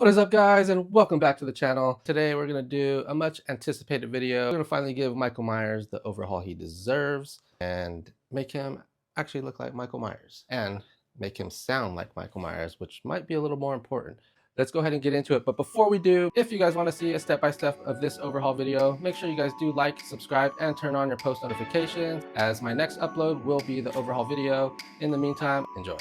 What is up, guys, and welcome back to the channel. Today we're going to do a much anticipated video. We're going to finally give Michael Myers the overhaul he deserves and make him actually look like Michael Myers and make him sound like Michael Myers, which might be a little more important. Let's go ahead and get into it. But before we do, if you guys want to see a step-by-step of this overhaul video, make sure you guys do like, subscribe, and turn on your post notifications, as my next upload will be the overhaul video. In the meantime, enjoy.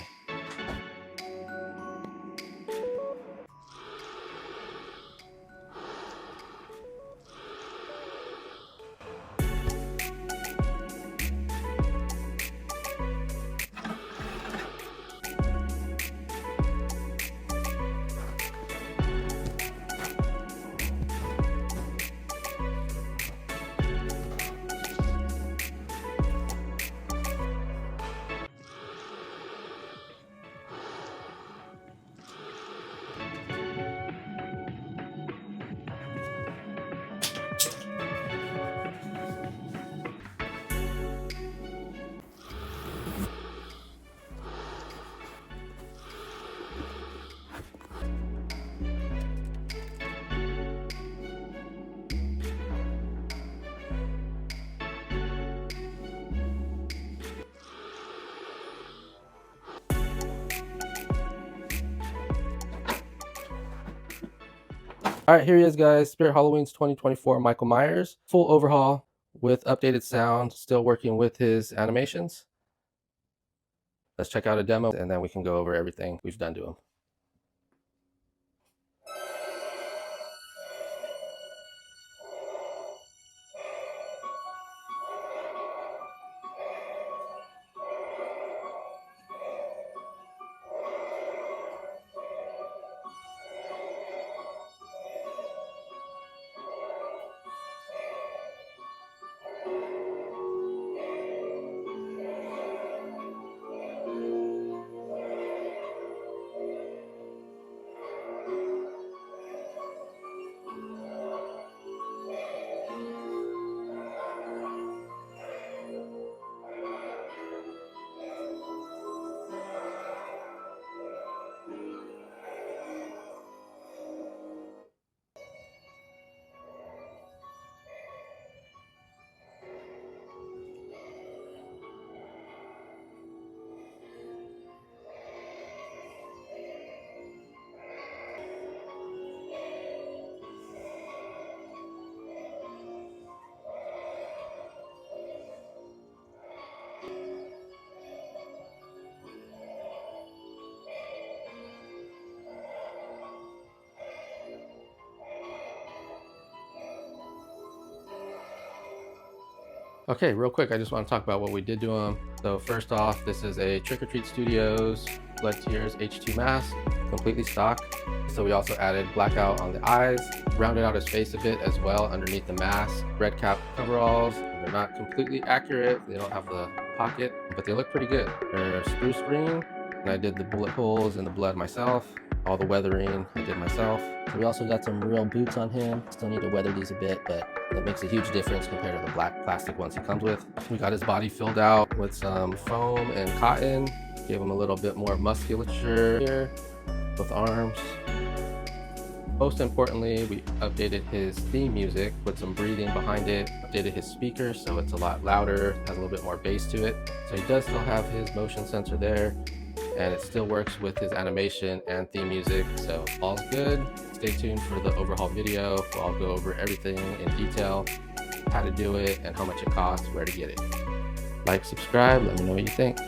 All right, here he is, guys. Spirit Halloween's 2024 Michael Myers. Full overhaul with updated sound, still working with his animations. Let's check out a demo, and then we can go over everything we've done to him. Okay, real quick, I just want to talk about what we did to him. So first off, this is a Trick or Treat Studios Blood Tears H2 mask, completely stock. So we also added blackout on the eyes, rounded out his face a bit as well underneath the mask. Red cap coveralls. They're not completely accurate. They don't have the pocket, but they look pretty good. They're spruce green, and I did the bullet holes in the blood myself. All the weathering I did myself. We also got some real boots on him. Still need to weather these a bit, but that makes a huge difference compared to the black plastic ones he comes with. We got his body filled out with some foam and cotton. Gave him a little bit more musculature here, both arms. Most importantly, we updated his theme music, put some breathing behind it, updated his speakers so it's a lot louder, has a little bit more bass to it. So he does still have his motion sensor there, and it still works with his animation and theme music, so all's good. Stay tuned for the overhaul video. I'll go over everything in detail, how to do it and how much it costs, where to get it. Like, subscribe, let me know what you think.